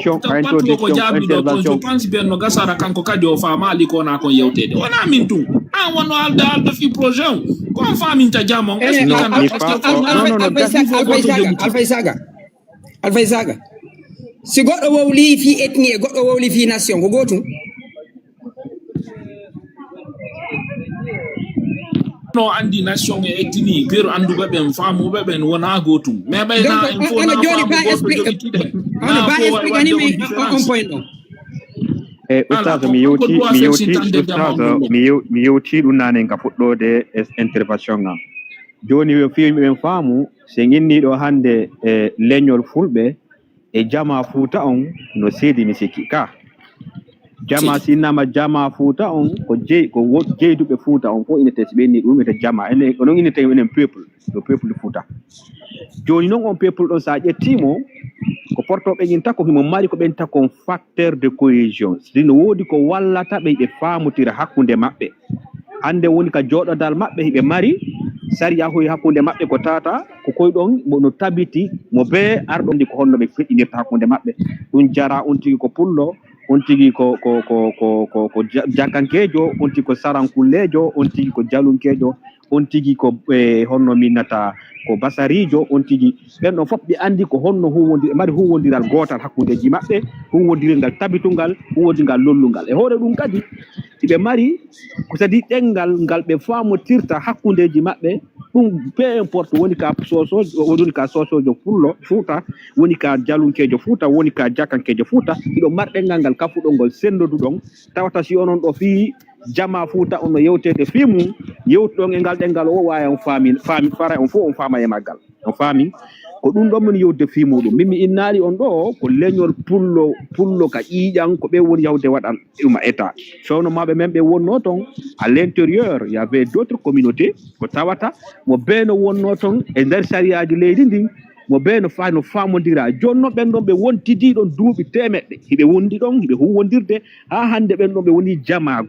Je pense bien no gasara kanko kadi o fama ali ko na ko yewtede wona min tum an wono alda fi projet ko fami ta jamon Alpha Isaga si goddo wowli fi ethnie e goddo wowli fi nation ko gotum no andi nation e ethnie pero anduga ben famu be ben wona gotum mais bay na il faut na joni ba explique on point no ustaz mi yewti ɗum nane nga fuɗɗode intervention nga joni ɓe fimi ɓen faamu se ginniɗo hande leñol fulɓe e jama fuuta on no seedi mi sikki ka jama sinnama jama fuuta on ko jeyduɓe fuuta on fof inete so ɓenni ɗum ete jama ene onon inete enen peuple le peuple fuuta joni noon on peuple ɗon sa ƴettimo ko portoɓe ñin tako himo mari ko ɓen takon facteur de cohésion sino woodi ko wallata ɓe ɓe famotira hakkunde maɓɓe hande woni ka joɗodal maɓɓe hiɓe mari sariya hoy hakkunde maɓɓe ko tata ko koyɗon no tabiti mo be arɗon ndi ko honno ɓe feƴƴinirta hakkunde maɓɓe ɗum jara on tigi ko pullo on tigi ko jakankejo on tigi ko sarankullejo on tigi ko jalunkejo on tigi ko honno minnata ko basarijo on tigi ɓen ɗon fof ɓe andi ko honno huwondir mari huwondiral gotal hakkundeji maɓɓe huwondiral tabitungal huwondiral lollungal e hoore ɗum kadi ɓe mari ko sadi ɗengal ngal ɓe famotirta hakkundeji maɓɓe ɗum peu importe woni ka sosojo woni ka sosojo fullo fuuta woni ka jalunkejo fuuta woni ka jakankejo fuuta iɗo mar ɗengal ngal kafuɗol ngol sendoduɗon tawata si onon ɗo fii jama fuuta on no yewtede fimu yewtuɗon e ngal ɗengal o wawi on faami fara on fof on faama e maggal on faami ko ɗum ɗon min yewde fimuɗum min mi innali on ɗo ko leñol pullo ka ƴiiƴan ko ɓe woni yawde waɗan ɗuma état fewno maɓe men ɓe wonno toon à l'intérieur y avait d'autres communautés ko tawata mo beeno wonno toon e nder sariyaji leydi ndi mo beeno no famodira joni noon ɓen ɗon ɓe wontidi ɗon duuɓi temeɗɗe hiɓe wondi ɗon hiɓe huwondirde ha hande ɓen ɗon ɓe woni jama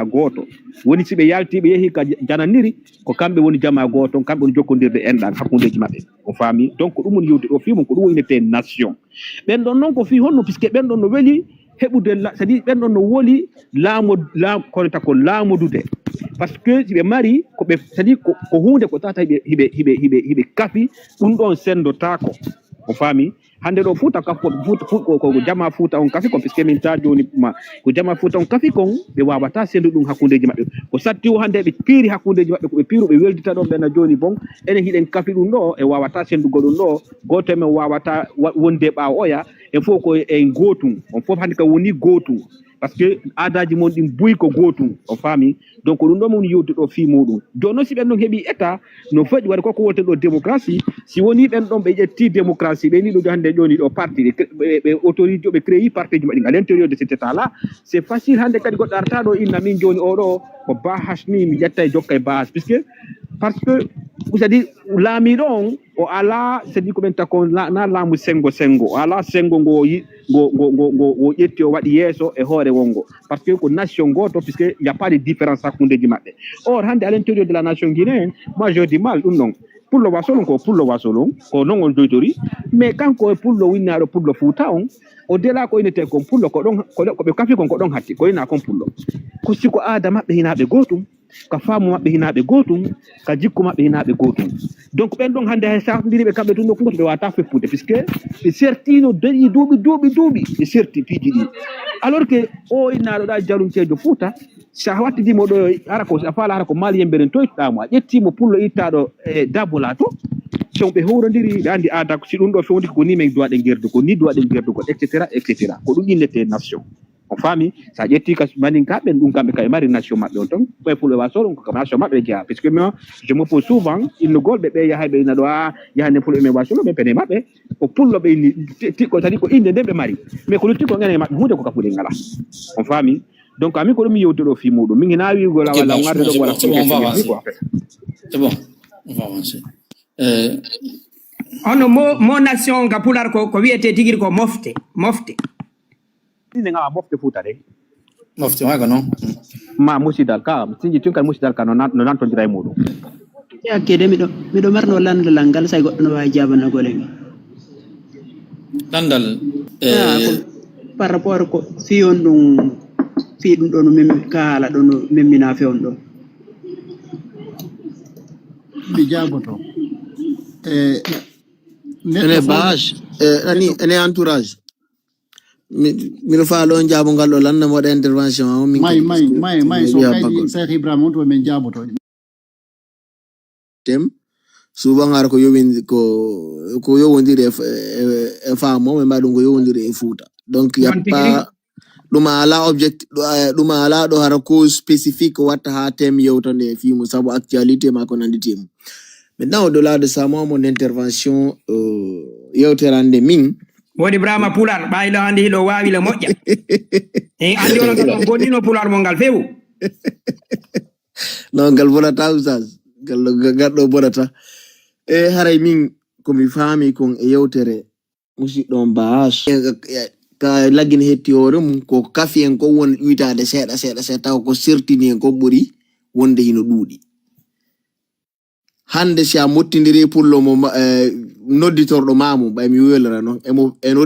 gooto woni si ɓe yalti ɓe yeehi ka jananiri ko kamɓe woni jama gooto kamɓe woni jokkodirde enɗan hakkundeji maɓɓe o faami donc ɗum woni yewde ɗo fimum ko ɗum wonirete nation ɓen ɗon noon ko fi honno puisque ɓen ɗon no weeli heɓude c'est-à-dire ɓen ɗon no woli konata ko laamodude par ce que si ɓe mari koɓe c'est-à-dire ko hunde ko tata hiɓe kafi ɗum ɗon sendotako o faami hande ɗo fuuta ko jama fuuta on kafi kon puisque min ta joni ko jama fuuta on kafi kon ɓe wawata sendu ɗum hakkundeji maɓɓe ko satti o hande ɓe piiri hakkundeji maɓɓe koɓe piiru ɓe weldita ɗon ɓena joni bon enen hiɗen kafi ɗum ɗo e wawata sendugo ɗum ɗo goto men wawata wonde ɓaawo oya e fof ko en gootum on fof hande ka woni gootum par ce que aadaji mon ɗin buyi ko gootum o faami donc ɗum ɗo mon yewde ɗo fi muɗum joni noon si ɓen ɗon heeɓi état no feƴi waɗi koko wolte ɗo démocratie si woni ɓen ɗon ɓe ƴetti démocratie ɓe ni ɗo hande joni ɗo parti ɓe autorité ɓe créi parti ji maɗi à l'intérieur de cet état là c'est facile hande kadi goɗɗo arata ɗo inna min joni oɗo ko bahas ni mi ƴetta e jokka e bahas puisque par ce que c'est-à-dire laamiɗo on o ala c'est-à-dire ko ɓen tako na laamu sengo o ala sengo ngo ƴetti o waɗi yeeso e hoore wongo par ce que ko nation goto puisque y a pas de différence hakkundeji maɓɓe or hande à l'intérieur de la nation guinéenne moi je dis mal ɗum noon pullo wasolon ko noon on doytori mais kanko e pullo winnaɗo pullo fuuta on o dela ko inete kon pullo koɓe kafi kon ko ɗon hatti ko ina kon pullo ko siko aada maɓɓe hinaɓe gotum ka faamu maɓɓe hinaɓe gotum ka jikku maɓɓe hinaɓe gotum donc ɓen ɗon hande hay safdiriɓe kamɓe tun ɗo ɓe wata feppude puisque ɓe sertino dañi duuɓi ɓe serti piiji ɗi alors que o innaɗo ɗa jalunkejo fuuta sa wattidimo ɗo a faala hara ko malien ɓeren toytuɗamo a ƴettimo pullo ittaɗo e dabola to so ɓe howrodiri ɓe andi aada si ɗum ɗo fewndi ko ni men duwaɗe gerdugo etc ko ɗum innete nation on faami sa ƴetti ka maninkaɓe ɗum kamɓe kaɓe mari nation maɓɓe on ton ɓe fulɓe waso ɗum ko nation maɓɓe jeeya parce que moi je me pose souvent innugolɓe ɓe yahay ɓe ina ɗo yahande fulɓe men waso ɓe pene maɓɓe ko pulloɓe inni tikko tadi ko inde nden ɓe mari mais ko luttikko ene maɓɓe hunde ko kafuɗe ngala on faami donc ami ko ɗum yewde ɗo fi muɗum min hina wigo walla warde ɗo wala c'est bon on va avancer ono mo nation ga pular ko wiyete tigiri ko mofte ne ngawa mofte fuuta de mofte waga non ma musidal ka sinji tun kan musidal ka no nantondira e muɗum yakkede miɗo marno landalal ngal say goɗɗo no wawi jabanagole mi landal par rapport ko fi on ɗum fi ɗum ɗo no memmi ka haala ɗo no memmina fewn ɗo mi jaboto ene bâche ani ene entourage mi faalo jaabo ngal ɗo landa moɗa intervention o min may so kaydi Cheikh Ibrahima on to men jaboto tem suba ngar ko yowindi ko yowondiri e famo me mbaɗum ko yowondiri e Fouta donc y a pas ɗum ala objectif ɗum ala ɗo hara cause spécifique watta ha thème yewtande fimu sabu actualité ma ko nandi temu. Maintenant au-delà de ça, moi mon intervention yewterande min wodi Brahma Pular ɓaylo andi hiɗo wawi le moƴƴa en andi ono gal gonɗino Pular mo ngal fewu non ngal bonata oustage gaɗɗo bonata e haray min komi faami kon e yewtere musidɗo Bache ka laggin hetti hoore mum ko kafi en ko won ƴuytade seeɗa taw ko sertini en ko ɓuri wonde hino ɗuuɗi hande si a mottidiri pullo mo nodditorɗo mamum ɓay mi welora noon emo